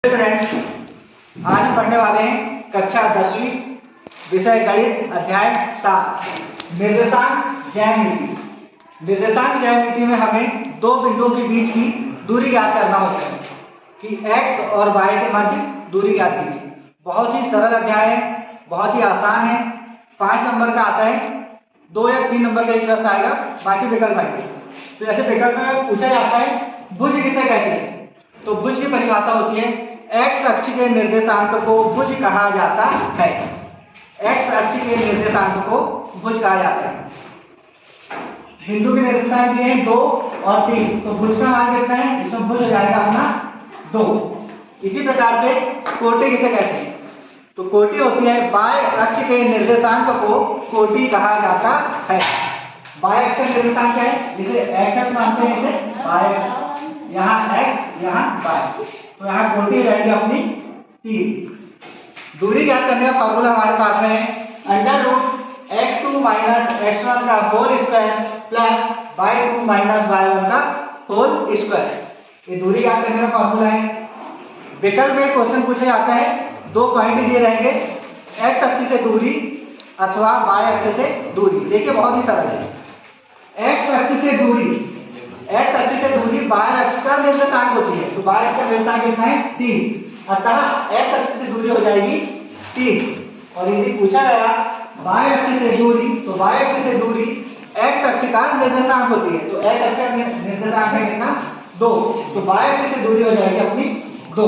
Friends, आज हम पढ़ने वाले हैं कक्षा 10वीं विषय गणित अध्याय 7 निर्देशांक ज्यामिति। निर्देशांक ज्यामिति में हमें दो बिंदुओं के बीच की दूरी ज्ञात करना होता है कि x और y के मध्य दूरी ज्ञात कीजिए। बहुत ही सरल अध्याय है, बहुत ही आसान है। 5 नंबर का आता है, 2 या 3 नंबर का एक प्रश्न आएगा, बाकी विकल्प आएंगे। तो ऐसे विकल्प में पूछा जाता है भुज किसे कहते हैं। तो भुज की परिभाषा होती है x अक्ष के निर्देशांक को भुज कहा जाता है। x अक्ष के निर्देशांक को भुज कहा जाता है। बिंदु के निर्देशांक दिए हैं 2 और 3, तो भुज का मान कितना है, इसमें भुज हो जाएगा अपना 2। इसी प्रकार से कोटि किसे कहते हैं, तो कोटि होती है y अक्ष के निर्देशांक को कोटि कहा जाता है। y अक्ष का निर्देशांक है, जिसे x अक्ष मानते हैं, इसे y अक्ष, यहाँ x यहाँ y, तो यहाँ कोटि रहेगी अपनी 3। दूरी ज्ञात करने का फॉर्मूला हमारे पास है √x2 - x1 का whole square plus y2 - y1 का होल स्क्वायर। ये दूरी ज्ञात करने का फॉर्मूला है। विकल्प में क्वेश्चन पूछा जाता है, 2 पॉइंट दिए रहेंगे, x अक्ष से दूरी अथवा y अक्ष से दूरी। देखिए बहुत ही सरल है। x अक्ष से दूरी y अक्ष का निर्देशांक होती है, तो y अक्ष का निर्देशांक कितना है 3, अतः x अक्ष से दूरी हो जाएगी 3। और यदि पूछा गया y अक्ष से दूरी, तो y अक्ष से दूरी x अक्ष का निर्देशांक होती है, तो x अक्ष का निर्देशांक है कितना 2, तो y अक्ष से दूरी हो जाएगी अपनी 2।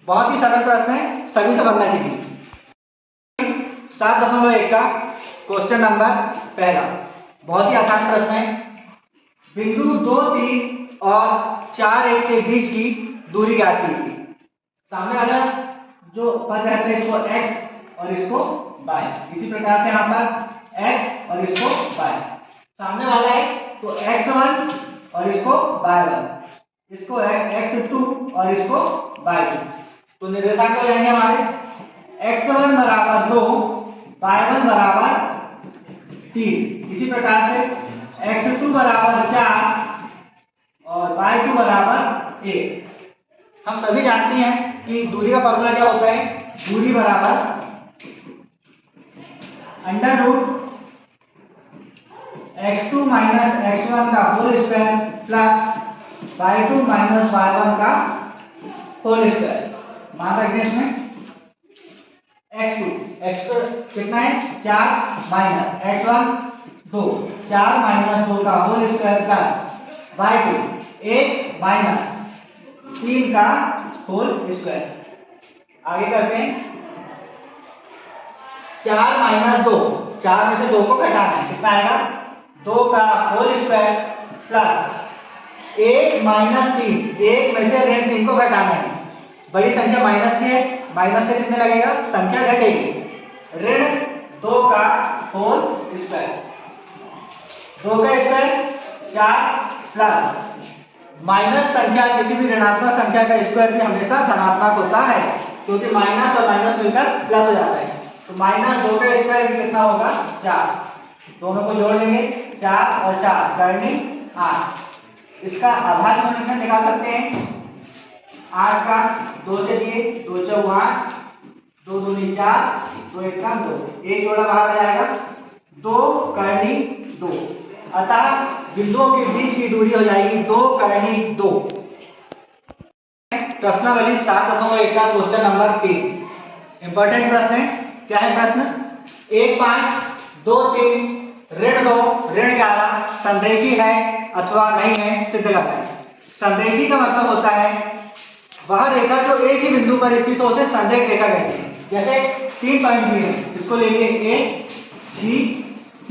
बहुत ही सरल प्रश्न है, सभी से बनना चाहिए। 7.1 का क्वेश्चन नंबर पहला बहुत ही आसान प्रश्न है। बिंदु 2, 3 और 4, 1 के बीच की दूरी ज्ञात कीजिए। सामने वाला जो पद रहता है इसको x और इसको y, इसी प्रकार से यहाँ पर x और इसको y। सामने वाला है तो x1 और इसको y1, इसको x2 और इसको y2। तो निर्देशांक हो जाएंगे हमारे x1 बराबर 2, y1 बराबर 3। इसी प्रकार से x2 बराबर 4 और y2 बराबर 1। हम सभी जानते हैं कि दूरी का फॉर्मूला क्या होता है, दूरी बराबर √x2 - x1 का whole square plus y2 - y1 का होल स्क्वायर। मान रखते हैं इसमें x2 कितना है 4 माइनस x1 2, 4 - 2 का होल स्क्वायर प्लस y2 1 - 3 का होल स्क्वायर। आगे करते हैं 4 - 2, 4 में से 2 को घटाना है, कितना आएगा 2 का होल स्क्वायर प्लस 1 - 3, 1 में से ऋण 3 को घटाना है। बड़ी संख्या माइनस की है, माइनस से कितने लगेगा, संख्या घटेगी, ऋण 2 का होल स्क्वायर। 2 का स्क्वायर 4 प्लस माइनस संख्या, किसी भी ऋणात्मक संख्या का स्क्वायर भी हमेशा धनात्मक होता है, क्योंकि माइनस और माइनस मिलकर प्लस हो जाता है। तो -2 का स्क्वायर भी कितना होगा 4। दोनों को जोड़ लेंगे, 4 और 4 करनी 8। इसका आधार गुणनखंड निकाल सकते हैं। 8 का 2 से दिए, 2 चौक 8, 2 दूनी 4, 2 एक का 2, एक जोड़ा बाहर आ जाएगा, 2 करनी 2। अतः बिंदुओं के बीच की दूरी हो जाएगी 2 करनी 2। प्रश्नावली 7.1 का क्वेश्चन नंबर 3 इंपॉर्टेंट प्रश्न है। क्या है प्रश्न, 1 5 2 3 ऋण 2 ऋण 11 संरेखी है अथवा नहीं है सिद्ध करना है। संरेखी का मतलब होता है वह रेखा जो एक ही बिंदु पर स्थित हो उसे संरेख रेखा कहते हैं। जैसे 3 पॉइंट दिए हैं, इसको ले लिए A B C,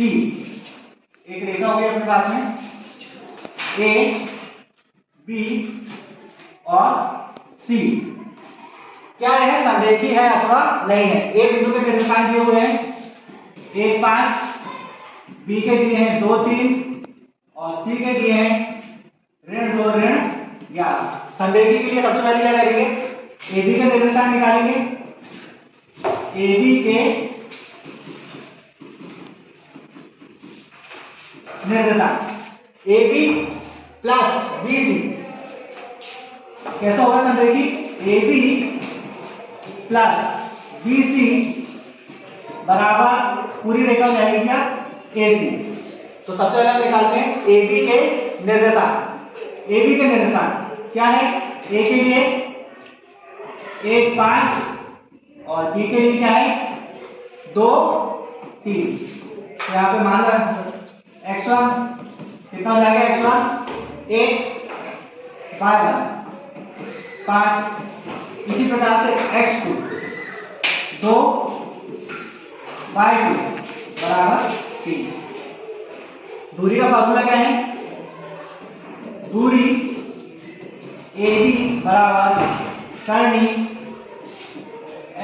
एक रेखा होगी अपने पास में A B और C। क्या है, संरेखी है अथवा नहीं है। A बिंदु के निर्देशांक दिए हुए हैं 1 5, B के दिए हैं 2 3 और C के दिए हैं ऋण 2 ऋण 11। संरेखी के लिए सबसे पहले क्या करेंगे, AB के निर्देशांक निकालेंगे। AB के निर्देशांक AB प्लस BC कैसा होगा संरेखी, A B plus B C बराबर पूरी रेखा हो जाएगी क्या, ए सी। तो सबसे पहले हम निकालते हैं ए बी के निर्देशांक। ए बी के निर्देशांक क्या है, ए के लिए 1 5 और बी के लिए क्या है 2 3। तो यहाँ पे मान लो x1 कितना हो जाएगा, x1 1 y1 5। इसी प्रकार से x2 2 y2 बराबर 3। दूरी का फॉर्मूला क्या है, दूरी ए बी बराबर करनी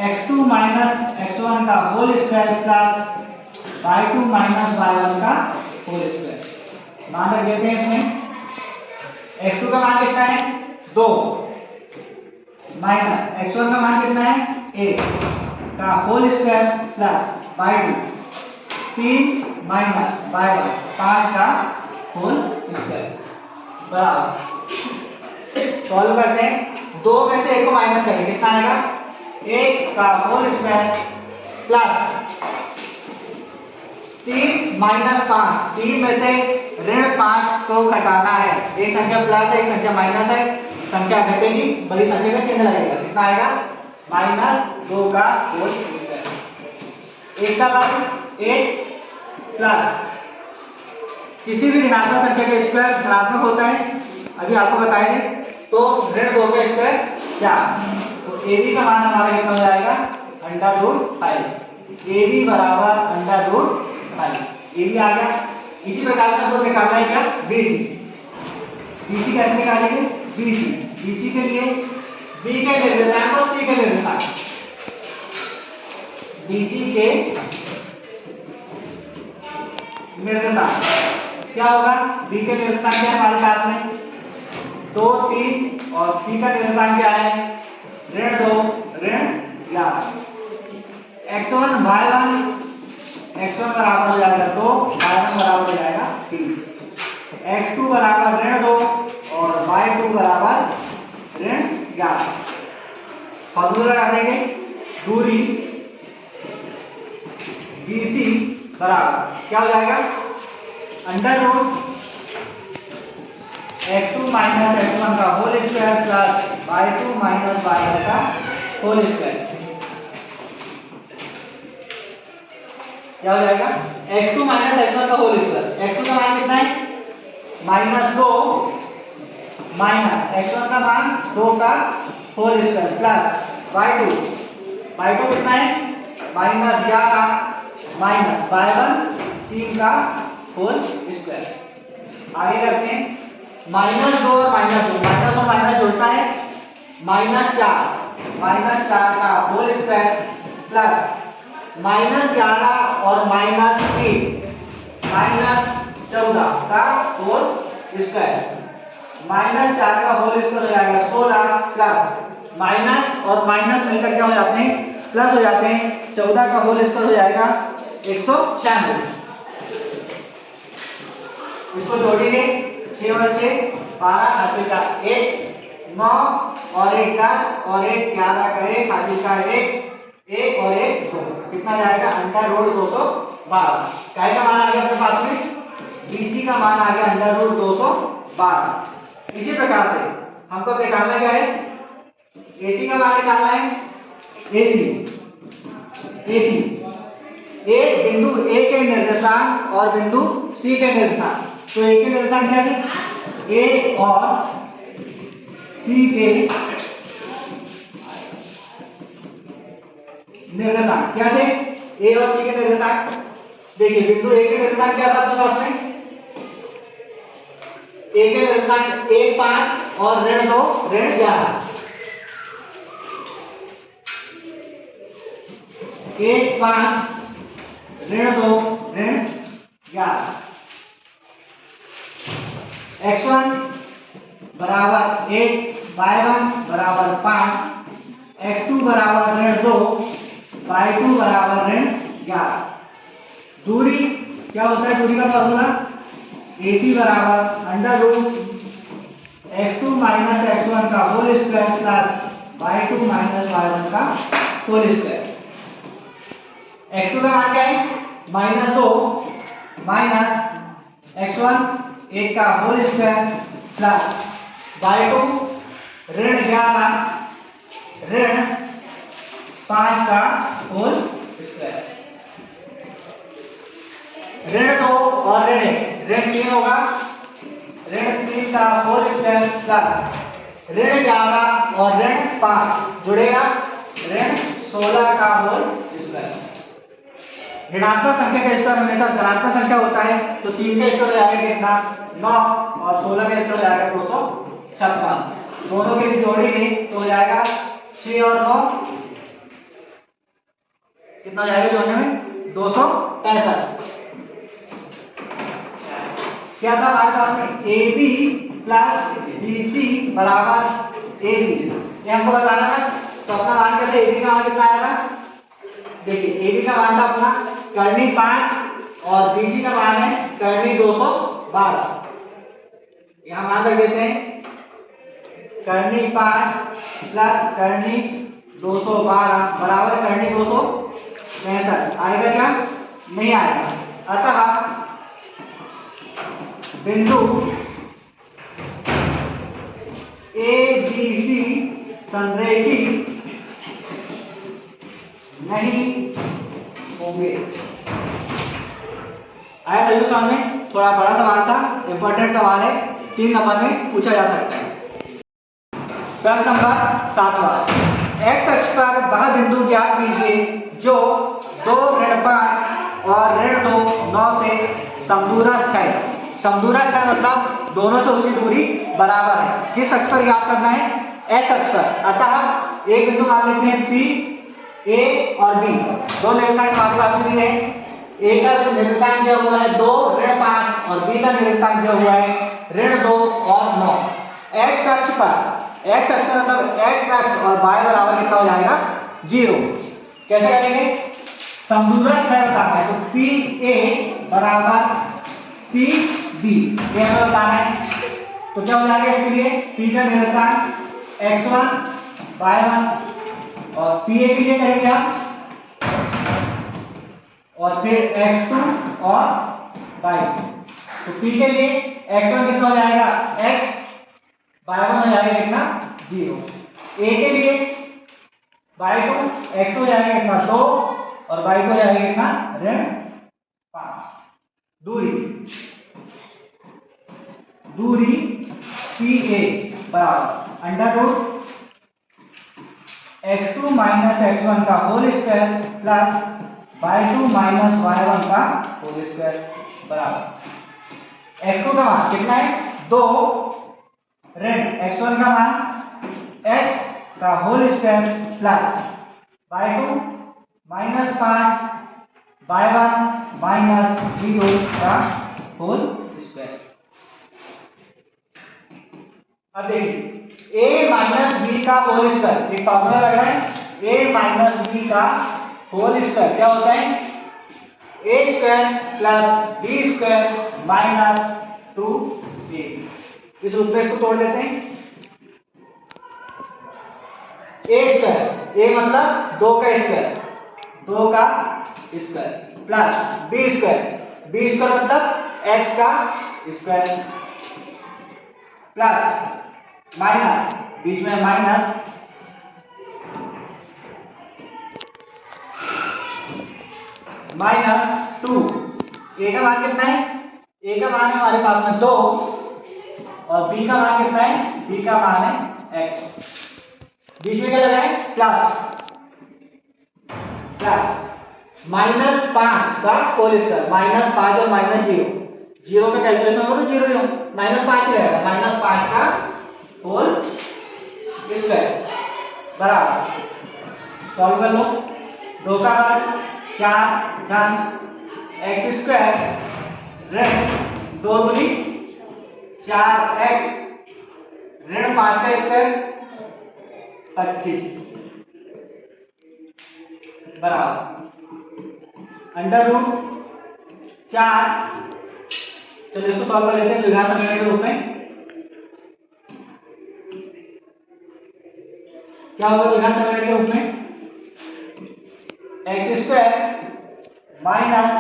x2 माइनस x1 का whole square plus y2 minus y1 का होल स्क्वायर। मान रख देते हैं इसमें x2 का मान कितना है 2 माइनस x1 का मान कितना है 1 का whole square plus y2 3 minus y1 5 का होल स्क्वायर बराबर। सॉल्व करते हैं, 2 में से 1 को माइनस करेंगे कितना आएगा 1 का होल स्क्वायर प्लस 3 माइनस 5। 3 में से ऋण 5 को घटाना है, एक संख्या प्लस है एक संख्या माइनस है, संख्या घटेगी बड़ी संख्या का चिन्ह लगेगा, कितना आएगा -2 का होल स्क्वायर। एक का मान 1 प्लस किसी भी ऋणात्मक संख्या का स्क्वायर धनात्मक होता है, अभी आपको बताएंगे। तो ऋण 2 का स्क्वायर 4। तो ए बी का मान हमारा कितना हो जाएगा √5। ए बी बराबर √5 ए बी आ गया। इसी प्रकार से हमको निकालना है क्या बी सी। बी सी कैसे निकालेंगे, बी सी के लिए बी के निर्देशांक और सी के निर्देशांक। बी सी के निर्देशांक क्या होगा, बी के निर्देशांक क्या है हमारे पास में 2 3 और सी का निर्देशांक क्या है ऋण 2 ऋण 11। x1 y1 x1 बराबर हो जाएगा 2 y1 बराबर हो जाएगा 3। x2 बराबर ऋण 2 और y2 बराबर ऋण 11। फॉर्मूला लगा देंगे, दूरी BC बराबर क्या हो जाएगा √x2 माइनस x1 का whole square plus y2 minus y1 का होल स्क्वायर। क्या हो जाएगा x2 माइनस x1 का होल स्क्वायर। x2 का मान कितना है -2 माइनस x1 का मान 2 का होल स्क्वायर प्लस y2 कितना है -11 माइनस y1 3 का होल स्क्वायर। आगे करते हैं -2 और -2 माइनस और माइनस जुड़ता है -4 का होल स्क्वायर प्लस -11 और -3 -14 का होल स्क्वायर। -4 का होल स्क्वायर हो जाएगा 16 प्लस माइनस और माइनस मिलकर क्या हो जाते हैं प्लस हो जाते हैं। 14 का होल स्क्वायर हो जाएगा 196। इसको जोड़ेंगे 6 और 6 12 80 का 1 9 और 1 10 और 1 11 का 1 80 का 1 और 1 2 कितना जाएगा √212। क्या का मान आ गया अपने पास में BC का मान आ गया √212। इसी प्रकार से हमको निकालना क्या है AC का मान निकालना है। AC एक बिंदु A के निर्देशांक और बिंदु C के निर्देशांक। तो A के निर्देशांक क्या है A और C के निर्देशांक क्या थे A और C के निर्देशांक। देखिए बिंदु A के निर्देशांक क्या था अपने पास में A के निर्देशांक 1 5 और ऋण 2 ऋण 11। 1 5 ऋण 2 ऋण 11। x1 बराबर 1 y1 बराबर 5 x2 बराबर ऋण 2 y2 बराबर ऋण 11। दूरी क्या होता है, दूरी का फॉर्मूला AC बराबर √x2 माइनस x1 का whole square plus y2 minus y1 का होल स्क्वायर। x2 का मान क्या है -2 माइनस x1 1 का होल स्क्वायर प्लस y2 ऋण 11 ऋण 5 का होल स्क्वायर। ऋण 2 और ऋण 1 ऋण 3 होगा, ऋण 3 का होल स्क्वायर प्लस ऋण 11 और ऋण 5 जुड़ेगा ऋण 16 का होल स्क्वायर। ऋणात्मक संख्या का स्क्वायर हमेशा धनात्मक संख्या होता है, तो 3 का स्क्वायर हो जाएगा कितना 9 और 16 का स्क्वायर हो जाएगा 256। दोनों के जोड़ेंगे तो हो जाएगा 6 और 9 कितना हो जाएगा जोड़ने में 265। क्या था हमारे पास में AB प्लस BC बराबर AC, ये हमको बताना है। तो अपना मान क्या था, AB का मान कितना आएगा, देखिए AB का मान था अपना करनी 5 और BC का मान है करनी 212। यहाँ मान रख देते हैं करनी 5 प्लस करनी 212 बराबर करनी 265। आएगा क्या, नहीं आएगा। अतः बिंदु ABC संरेखित नहीं होंगे। आया सही सामने? थोड़ा बड़ा सवाल था, इंपॉर्टेंट सवाल है, 3 नंबर में पूछा जा सकता है। प्रश्न नंबर 7वां, x अक्ष पर वह बिंदु ज्ञात कीजिए जो 2 ऋण 5 और ऋण 2 9 से समदूरस्थ है। समदूरस्थ है मतलब दोनों से उसकी दूरी बराबर है। किस अक्ष पर ज्ञात करना है, x अक्ष पर। अतः एक बिंदु मान लेते हैं P, A और B, दो निर्देशांक हमारे पास में दिए हैं। A का जो निर्देशांक दिया हुआ है 2 ऋण 5 और B का निर्देशांक दिया हुआ है ऋण 2 और 9। x अक्ष पर, x अक्ष पर मतलब x अक्ष और y बराबर कितना हो जाएगा 0। कैसे करेंगे, समदूरस्थ है बताना है, तो PA बराबर PB ये हमें बताना है। तो क्या हो जाएगा इसके लिए, P का निर्देशांक x1 y1 और PA के लिए करेंगे हम, और फिर x2 और y2। तो P के लिए x1 कितना हो जाएगा x, y1 हो जाएगा कितना 0। A के लिए y2 x2 हो जाएगा कितना 2 और y2 हो जाएगा कितना ऋण 5। दूरी PA बराबर under root x2 minus x1 का whole square plus y2 minus y1 का होल स्क्वायर बराबर x2 का मान कितना है 2 ऋण x1 का मान x का whole square plus y2 minus 5 y1 minus 0 का होल स्क्वायर। अब देखिए a माइनस b का होल स्क्वायर, एक फॉर्मूला लग रहा है a माइनस b का होल स्क्वायर क्या होता है a square plus b square minus 2a। इस रूप में इसको तोड़ देते हैं, a स्क्वायर, a मतलब 2 का स्क्वायर, 2 का स्क्वायर प्लस b स्क्वायर मतलब x का स्क्वायर प्लस माइनस बीच में माइनस -2। a का मान कितना है, a का मान है हमारे पास में 2 और b का मान कितना है, b का मान है x। बीच में क्या लगा है प्लस -5 का होल स्क्वायर, -5 और -0, 0 का कैलकुलेशन होगा तो 0 ही हो, -5 ही रहेगा, -5 का होल स्क्वायर बराबर, सॉल्व कर लो, 2 का वर्ग 4 घन x स्क्वायर ऋण 2 दूनी 4x ऋण 5 का स्क्वायर 25 बराबर अंडर रूट 4। चलिए इसको सॉल्व कर लेते हैं द्विघात समीकरण के रूप में। क्या होगा विघात समीकरण के रूप में x² माइनस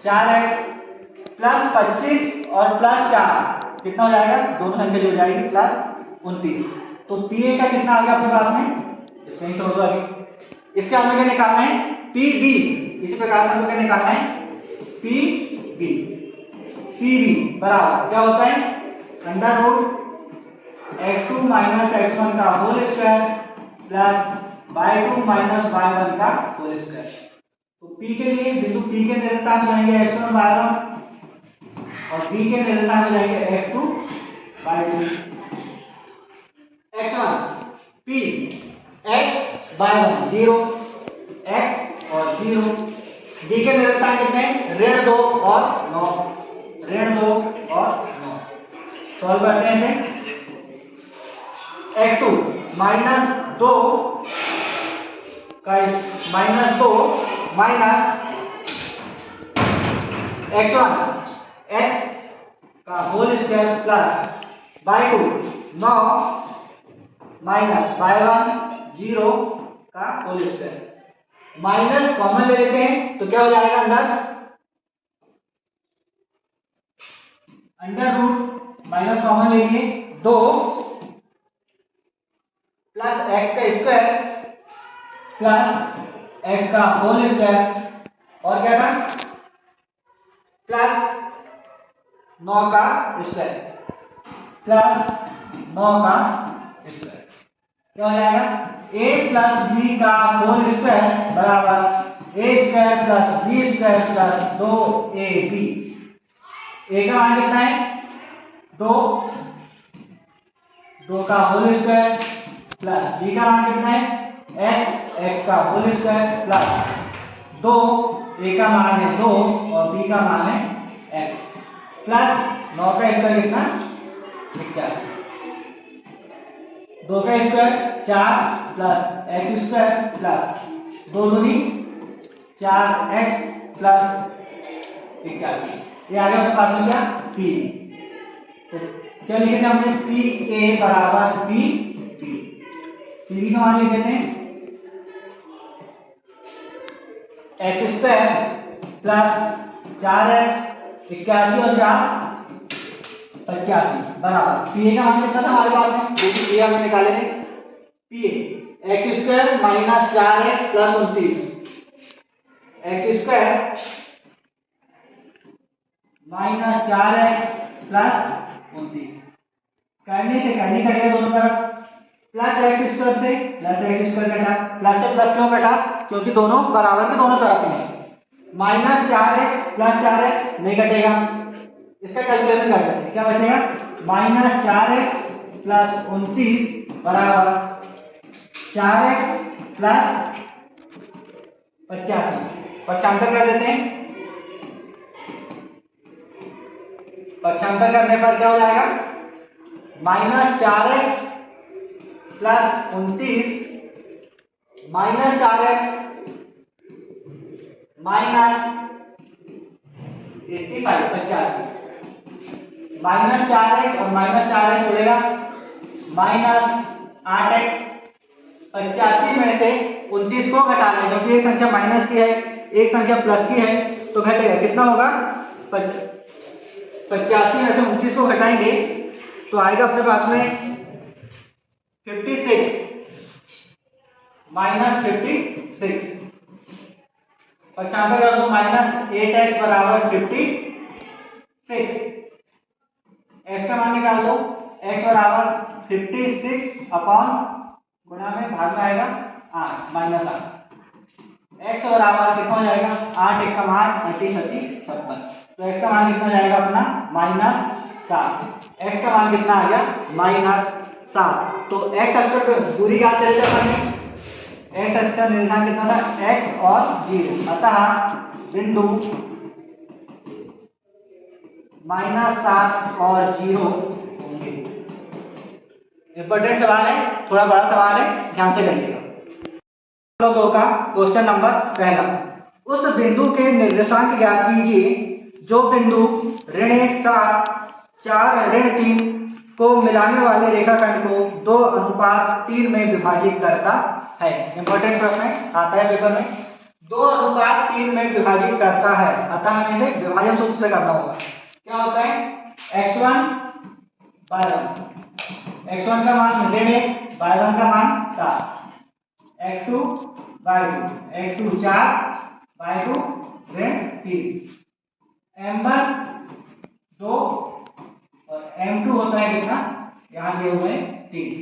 4x प्लस 25 और प्लस 4 कितना हो जाएगा, दोनों संख्या जो हो जाएगी प्लस 29। तो pa का कितना आ गया अपने पास में, इसको ही छोड़ दो अभी। इसके हमने क्या निकालना है, pb। इसी प्रकार से हमको क्या निकालना है, pb। pb बराबर क्या होता है, under root x2 minus x1 का whole square plus y2 minus y1 का होल स्क्वायर। तो p के लिए बिंदु p के निर्देशांक जाएंगे x1 y1 और b के निर्देशांक जाएंगे x2 y2। x1 p x y1 0 x और 0। b के निर्देशांक कितने, ऋण 2 और 9, ऋण 2 और 9। सॉल्व करते हैं इसे। x2 माइनस 2 का माइनस 2 माइनस x1 x का whole square plus y2 9 minus y1 0 का होल स्क्वायर। माइनस कॉमन ले लेते हैं तो क्या हो जाएगा, अंडर रूट माइनस कॉमन लेंगे 2 प्लस x का स्क्वायर प्लस x का होल स्क्वायर और क्या था, प्लस 9 का स्क्वायर प्लस 9 का स्क्वायर। क्या हो जाएगा, a प्लस b का होल स्क्वायर बराबर a square plus b square plus 2ab। a का मान कितना है, 2 का होल स्क्वायर प्लस b का मान कितना है, x का होल स्क्वायर प्लस 2, a का मान है 2 और b का मान है x प्लस 9 का स्क्वायर कितना, 81। 2 का square 4 plus x square plus 2 दूनी 4x प्लस 81। ये आ गया अपने पास में क्या, p। तो क्या लिखे थे हमने, pa बराबर pb। pb का मान लिख देते हैं x स्क्वायर प्लस 4x 81 और 4 85 बराबर pa का मान कितना था हमारे पास में, जो कि pa हमने निकाले थे, pa x square minus 4x plus 29, x square minus 4x plus 29। करने से करनी कटेगा दोनों तरफ, प्लस एक्स स्क्वायर से प्लस एक्स स्क्वायर कटा, प्लस से प्लस क्यों कटा, क्योंकि दोनों बराबर के दोनों तरफ हैं। माइनस 4x प्लस 4x नहीं कटेगा, इसका कैलकुलेशन कर लेते हैं, क्या बचेगा, माइनस 4x प्लस 29 बराबर 4x प्लस 85। पक्षांतर कर देते हैं, पक्षांतर करने पर क्या हो जाएगा, minus 4x plus 29 minus 4x minus 85 85 minus 4x और माइनस 4x जुड़ेगा माइनस 8x। 85 में से 29 को घटा लें, क्योंकि एक संख्या माइनस की है एक संख्या प्लस की है तो घटेगा, कितना होगा, 85 में से 29 को घटाएंगे तो आएगा अपने पास में 56 माइनस 56। पक्षांतर कर दो, माइनस 8x बराबर 56। x का मान निकाल दो, x बराबर 56 अपॉन गुणा में भाग में आएगा 8 माइनस 8। x बराबर कितना हो जाएगा, 8 एक का मान 38 56। तो x का मान कितना जाएगा अपना, माइनस 7। x का मान कितना आ गया, माइनस 7। तो x अक्ष पर दूरी ज्ञात करें जब हमने, x अक्ष का निर्धारण कितना था, x और 0, अतः बिंदु माइनस 7 और 0 होंगे। इंपॉर्टेंट सवाल है, थोड़ा बड़ा सवाल है, ध्यान से करिएगा। दो का क्वेश्चन नंबर पहला, उस बिंदु के निर्देशांक ज्ञात कीजिए जो बिंदु ऋण 1 7 4 ऋण 3 को मिलाने वाले रेखाखंड को 2:3 में विभाजित करता है। इंपॉर्टेंट प्रश्न है, आता है पेपर में। 2:3 में विभाजित करता है, अतः हमें इसे विभाजन सूत्र से करना होगा। क्या होता है? x1 y1, x1 का मान ऋण 1, y1 का मान 7, x2 y2, x2 4, y2 ऋण 3, m1 2 और m2 होता है कितना? यहाँ दिए हुए 3।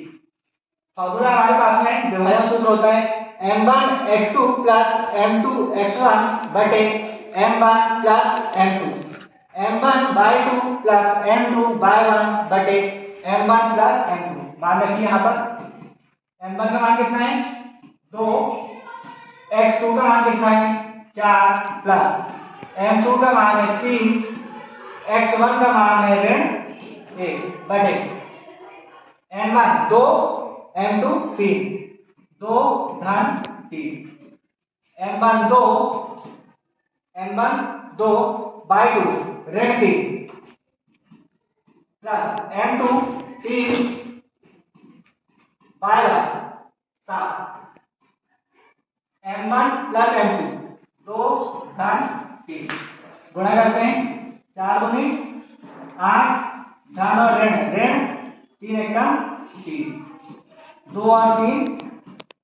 फॉर्मूला हमारे पास में विभाजन सूत्र होता है m1 x2 plus m2 x1 बटे m1 plus m2, m1 y2 plus m2 y1 बटे m1 प्लस m2। मान रखिए यहाँ पर m1 का मान कितना है? 2, x2 का मान कितना है? 4 प्लस m2 का मान है 3, x1 का मान है ऋण 1 बटे m1 2, m2 3, 2 धन 3, m1 2 y2 ऋण 3 plus m2 3 y1 7, m1 plus m2 2 धन 3 गुणा करते हैं, 4 दूनी 8 धन और ऋण 3 एकम 3, 2 और 3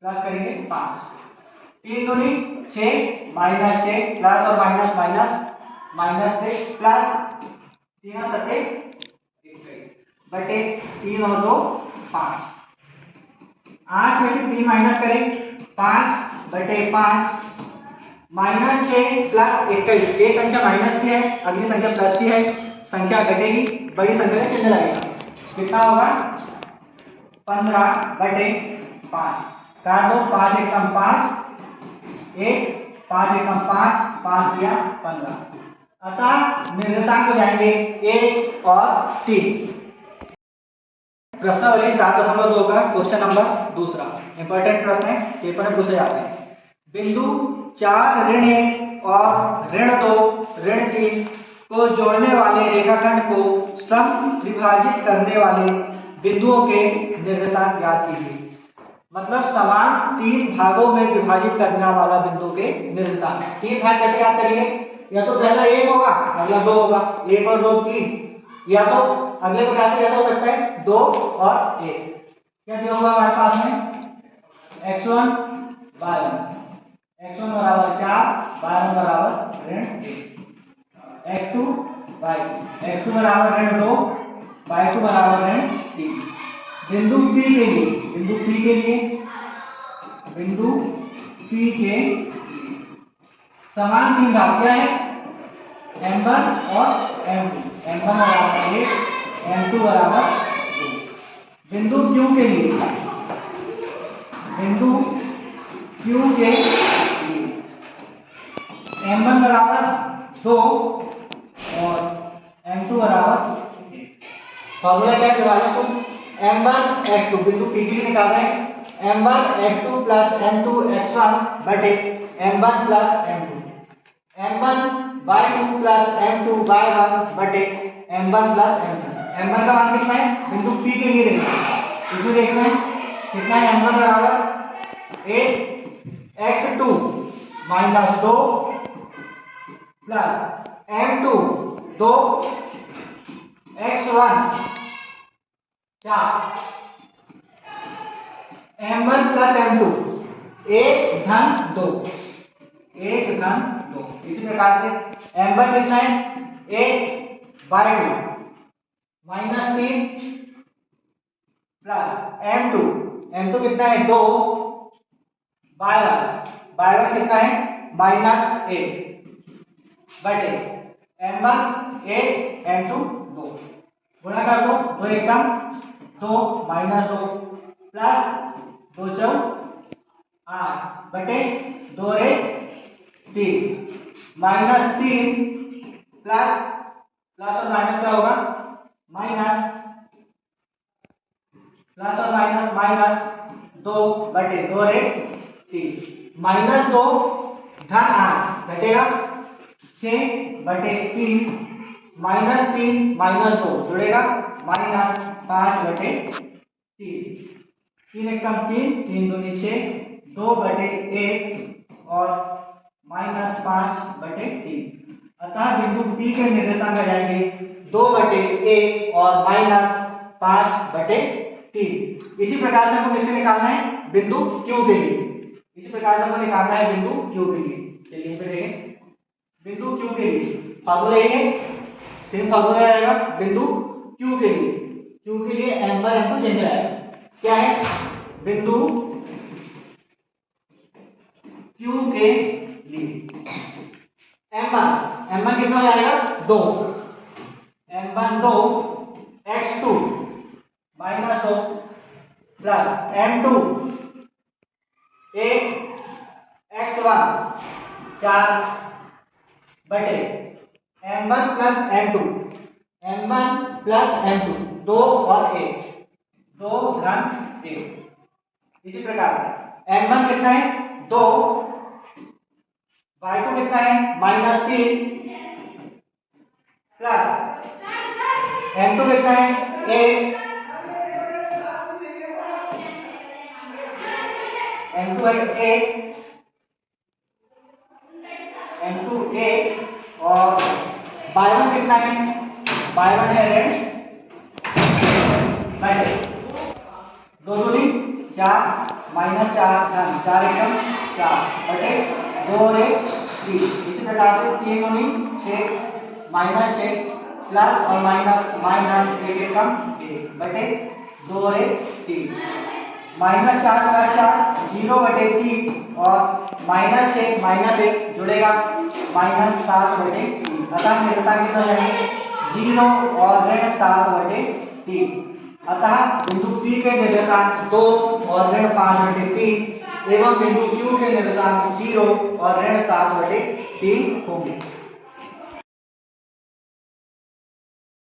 प्लस करेंगे 5, 3 दूनी 6 माइनस 6 प्लस और माइनस माइनस माइनस 6 प्लस 3 और 7 21 बटे 3 और 2 5, 8 में से 3 माइनस करें 5 बटे 5 माइनस 6 प्लस 21। एक संख्या माइनस की है, अगली संख्या प्लस की है, संख्या घटेगी, बड़ी संख्या का चिन्ह लगेगा। कितना होगा? 15 बटे 5, काट दो, 5 एकम 5, 1 5 एकम 5, 5 दिया 15। अतः निर्देशांक हो जाएंगे 1 और 3। प्रश्नावली 7.2 का क्वेश्चन नंबर दूसरा इंपॉर्टेंट प्रश्न है, पेपर में पूछे जाते हैं। बिंदु 4 ऋण 1 और ऋण 2 ऋण 3 को जोड़ने वाले रेखाखंड को सम त्रिभाजित करने वाले बिंदुओं के निर्देशांक ज्ञात कीजिए। मतलब समान 3 भागों में विभाजित करने वाला बिंदु के निर्देशांक। 3 भाग कैसे याद करिए? या तो पहला 1 होगा, अगला 2 होगा, 1 और 2 3, या तो अगले प्रकार से कैसा हो सकता है? 2 और 1। क्या दिया होगा हमारे पास में? x1 y1, x1 बराबर 4, y1 बराबर ऋण 1, x2 y2, x2 बराबर ऋण 2, y2 बराबर ऋण 3। बिंदु P के लिए, बिंदु P के लिए, बिंदु P के समान 3 भाग क्या है? m1 और m2, m1 बराबर 1, m2 बराबर 2। बिंदु Q के लिए, बिंदु Q के लिए m1 बराबर 2 और m2 बराबर 1। फॉर्मूला क्या है विभाजन सूत्र? m1 x2, बिंदु P के लिए निकाल रहे हैं, m1 x2 plus m2 x1 बटे m1 plus m2, m1 y2 plus m2 y1 बटे m1 प्लस m2। m1 का मान कितना है? बिंदु P के लिए देखना है, इसमें देखना है कितना है। m1 बराबर 1 x2 minus 2 plus m2 2 x1 4, m1 plus m2 1 धन 2, 1 धन 2। इसी प्रकार से m1 कितना है? 1 y2 minus 3 plus m2, m2 कितना है? 2 y1 कितना है? माइनस 1 बटे m1 1 m2 2। गुणा कर दो, 2 एकम 2 माइनस 2 प्लस 2 चौ 8 बटे 2 रे 3 माइनस 3 प्लस प्लस और माइनस क्या होगा? माइनस प्लस और माइनस माइनस 2 बटे 2 रे 3 माइनस 2 धन 8 घटेगा 6 बटे 3 माइनस 3 माइनस 2 जुड़ेगा माइनस 5/3, 3 एकम 3, 3 दूनी 6, 2/1 और -5/3। अतः बिंदु P के निर्देशांक आ जाएंगे 2/1 और -5/3। इसी प्रकार से हमको किसके निकालना है, बिंदु Q के लिए। इसी प्रकार से हमको निकालना है बिंदु Q के लिए। चलिए फिर देखें बिंदु Q के लिए फार्मूला यही है, सेम फार्मूला रहेगा बिंदु Q के लिए। Q के लिए m1 m2 चेंज आएगा। क्या है, बिंदु Q के लिए m1 कितना हो जाएगा 2, m1 2 x2 -2 plus m2 1 x1 4 बटे m1 प्लस m2 2 और 1 2 घन 1। इसी प्रकार से m1 कितना है 2, y2 कितना है -3 प्लस m2 कितना है 1, m2 है 1, m2 1 और y1 कितना है, y1 है ऋण बटे 2 दूनी 4 -4 धन 4 एकम 4 बटे 2 और 1 3। इसी प्रकार से 3 दूनी 6 -6 प्लस और माइनस 1 एकम 1 बटे 2 और 1 3। -4 प्लस 4 0/3 और -1 जुड़ेगा -7/3। अतः निर्देशांक कितना जाएंगे 0 और ऋण 7/3। अतः बिंदु P के निर्देशांक 2 और ऋण 5/3 एवं बिंदु Q के निर्देशांक 0 और ऋण 7/3 होंगे।